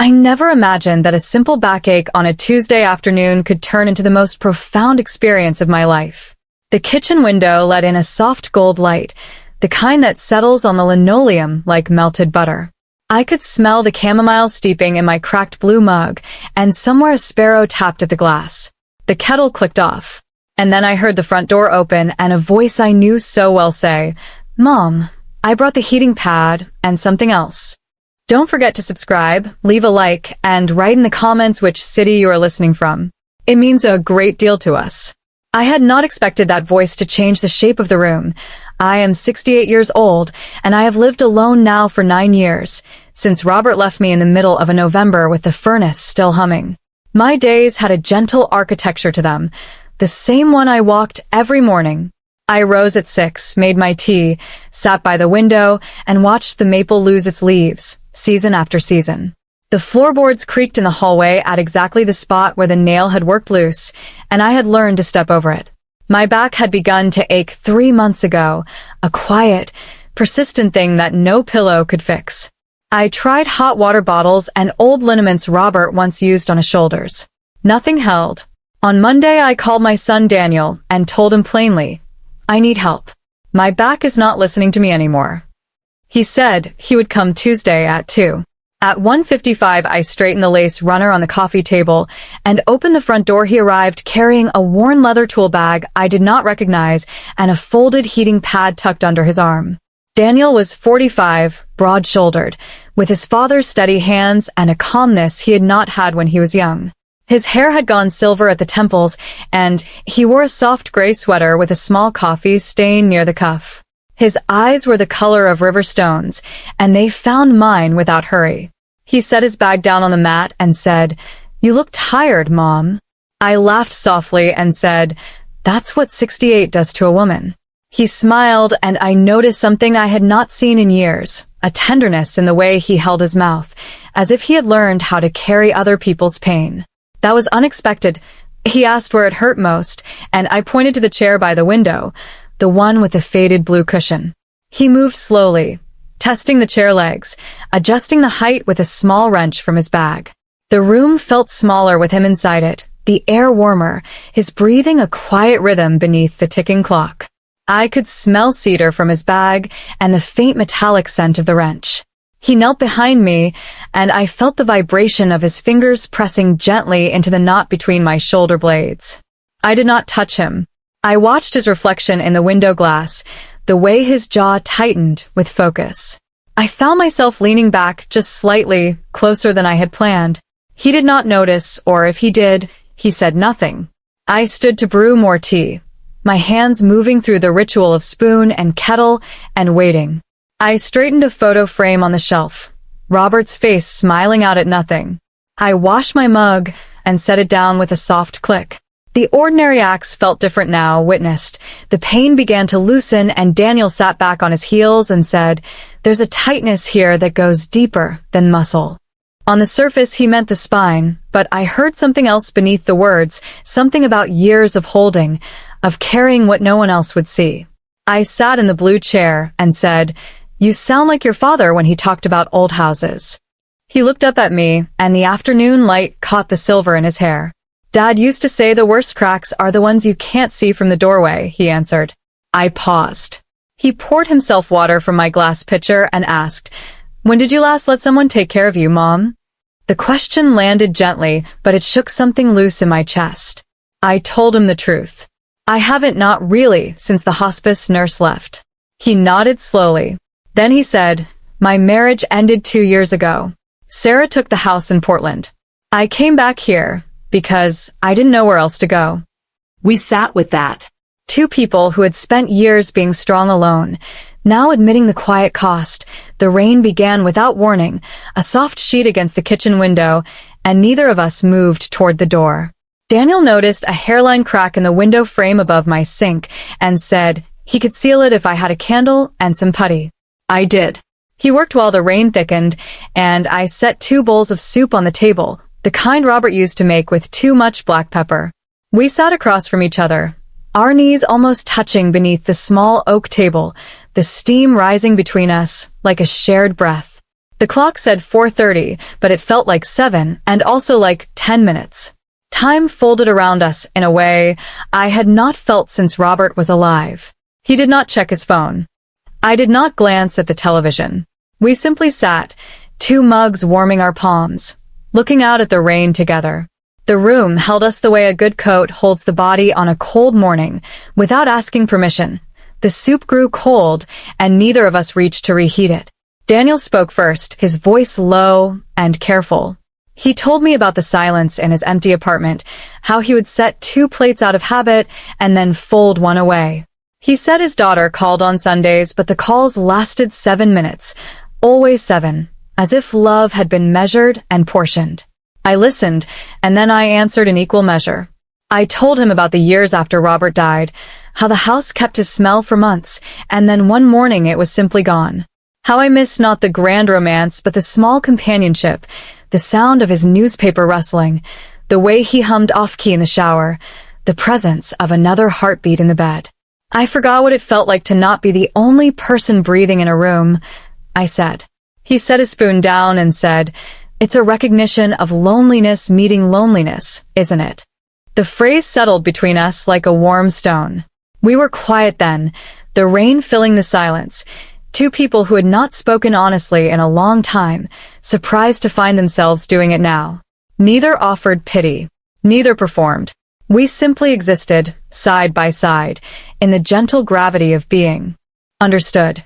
I never imagined that a simple backache on a Tuesday afternoon could turn into the most profound experience of my life. The kitchen window let in a soft gold light, the kind that settles on the linoleum like melted butter. I could smell the chamomile steeping in my cracked blue mug, and somewhere a sparrow tapped at the glass. The kettle clicked off. And then I heard the front door open and a voice I knew so well say, "Mom, I brought the heating pad and something else." Don't forget to subscribe, leave a like, and write in the comments which city you are listening from. It means a great deal to us. I had not expected that voice to change the shape of the room. I am 68 years old, and I have lived alone now for 9 years, since Robert left me in the middle of a November with the furnace still humming. My days had a gentle architecture to them, the same one I walked every morning. I rose at 6, made my tea, sat by the window, and watched the maple lose its leaves, season after season. The floorboards creaked in the hallway at exactly the spot where the nail had worked loose, and I had learned to step over it. My back had begun to ache 3 months ago, a quiet, persistent thing that no pillow could fix. I tried hot water bottles and old liniments Robert once used on his shoulders. Nothing held. On Monday, I called my son Daniel and told him plainly, "I need help. My back is not listening to me anymore." He said he would come Tuesday at 2. At 1:55, I straightened the lace runner on the coffee table and opened the front door. He arrived carrying a worn leather tool bag I did not recognize and a folded heating pad tucked under his arm. Daniel was 45, broad-shouldered, with his father's steady hands and a calmness he had not had when he was young. His hair had gone silver at the temples, and he wore a soft gray sweater with a small coffee stain near the cuff. His eyes were the color of river stones, and they found mine without hurry. He set his bag down on the mat and said, "You look tired, Mom." I laughed softly and said, "That's what 68 does to a woman." He smiled, and I noticed something I had not seen in years, a tenderness in the way he held his mouth, as if he had learned how to carry other people's pain. That was unexpected. He asked where it hurt most, and I pointed to the chair by the window, the one with the faded blue cushion. He moved slowly, testing the chair legs, adjusting the height with a small wrench from his bag. The room felt smaller with him inside it, the air warmer, his breathing a quiet rhythm beneath the ticking clock. I could smell cedar from his bag and the faint metallic scent of the wrench. He knelt behind me, and I felt the vibration of his fingers pressing gently into the knot between my shoulder blades. I did not touch him. I watched his reflection in the window glass, the way his jaw tightened with focus. I found myself leaning back just slightly, closer than I had planned. He did not notice, or if he did, he said nothing. I stood to brew more tea, my hands moving through the ritual of spoon and kettle and waiting. I straightened a photo frame on the shelf, Robert's face smiling out at nothing. I washed my mug and set it down with a soft click. The ordinary acts felt different now, witnessed. The pain began to loosen, and Daniel sat back on his heels and said, "There's a tightness here that goes deeper than muscle." On the surface, he meant the spine, but I heard something else beneath the words, something about years of holding, of carrying what no one else would see. I sat in the blue chair and said, "You sound like your father when he talked about old houses." He looked up at me, and the afternoon light caught the silver in his hair. "Dad used to say the worst cracks are the ones you can't see from the doorway," he answered. I paused. He poured himself water from my glass pitcher and asked, "When did you last let someone take care of you, Mom?" The question landed gently, but it shook something loose in my chest. I told him the truth. "I haven't, not really, since the hospice nurse left." He nodded slowly. Then he said, "My marriage ended 2 years ago. Sarah took the house in Portland. I came back here because I didn't know where else to go." We sat with that. 2 people who had spent years being strong alone, now admitting the quiet cost. The rain began without warning, a soft sheet against the kitchen window, and neither of us moved toward the door. Daniel noticed a hairline crack in the window frame above my sink and said he could seal it if I had a candle and some putty. I did. He worked while the rain thickened, and I set 2 bowls of soup on the table, the kind Robert used to make with too much black pepper. We sat across from each other, our knees almost touching beneath the small oak table, the steam rising between us like a shared breath. The clock said 4:30, but it felt like 7 and also like 10 minutes. Time folded around us in a way I had not felt since Robert was alive. He did not check his phone. I did not glance at the television. We simply sat, two mugs warming our palms, looking out at the rain together. The room held us the way a good coat holds the body on a cold morning, without asking permission. The soup grew cold, and neither of us reached to reheat it. Daniel spoke first, his voice low and careful. He told me about the silence in his empty apartment, how he would set 2 plates out of habit and then fold one away. He said his daughter called on Sundays, but the calls lasted 7 minutes, always 7, as if love had been measured and portioned. I listened, and then I answered in equal measure. I told him about the years after Robert died, how the house kept his smell for months, and then one morning it was simply gone. How I missed not the grand romance, but the small companionship, the sound of his newspaper rustling, the way he hummed off-key in the shower, the presence of another heartbeat in the bed. I forgot what it felt like to not be the only person breathing in a room, I said. He set his spoon down and said, "It's a recognition of loneliness meeting loneliness, isn't it?" The phrase settled between us like a warm stone. We were quiet then, the rain filling the silence. Two people who had not spoken honestly in a long time, surprised to find themselves doing it now. Neither offered pity. Neither performed. We simply existed, side by side, in the gentle gravity of being. Understood.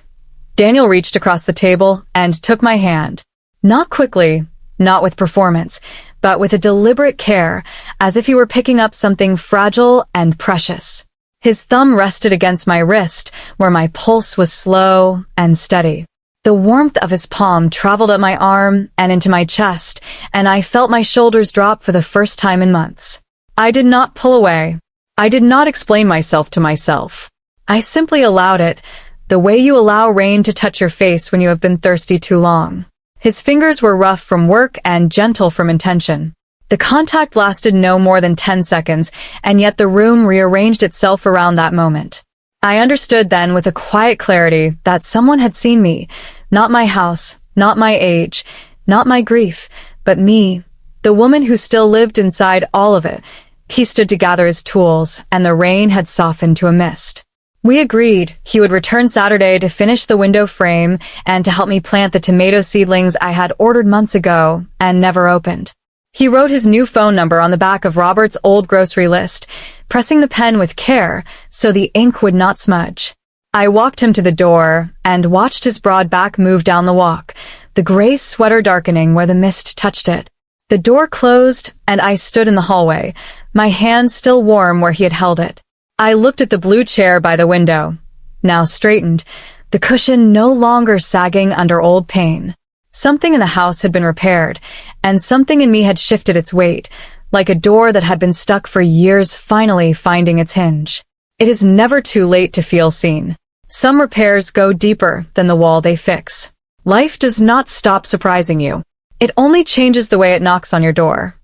Daniel reached across the table and took my hand. Not quickly, not with performance, but with a deliberate care, as if he were picking up something fragile and precious. His thumb rested against my wrist, where my pulse was slow and steady. The warmth of his palm traveled up my arm and into my chest, and I felt my shoulders drop for the first time in months. I did not pull away. I did not explain myself to myself. I simply allowed it, the way you allow rain to touch your face when you have been thirsty too long. His fingers were rough from work and gentle from intention. The contact lasted no more than 10 seconds, and yet the room rearranged itself around that moment. I understood then with a quiet clarity that someone had seen me, not my house, not my age, not my grief, but me, the woman who still lived inside all of it. He stood to gather his tools, and the rain had softened to a mist. We agreed he would return Saturday to finish the window frame and to help me plant the tomato seedlings I had ordered months ago and never opened. He wrote his new phone number on the back of Robert's old grocery list, pressing the pen with care so the ink would not smudge. I walked him to the door and watched his broad back move down the walk, the gray sweater darkening where the mist touched it. The door closed, and I stood in the hallway, my hand still warm where he had held it. I looked at the blue chair by the window, now straightened, the cushion no longer sagging under old pain. Something in the house had been repaired, and something in me had shifted its weight, like a door that had been stuck for years finally finding its hinge. It is never too late to feel seen. Some repairs go deeper than the wall they fix. Life does not stop surprising you. It only changes the way it knocks on your door.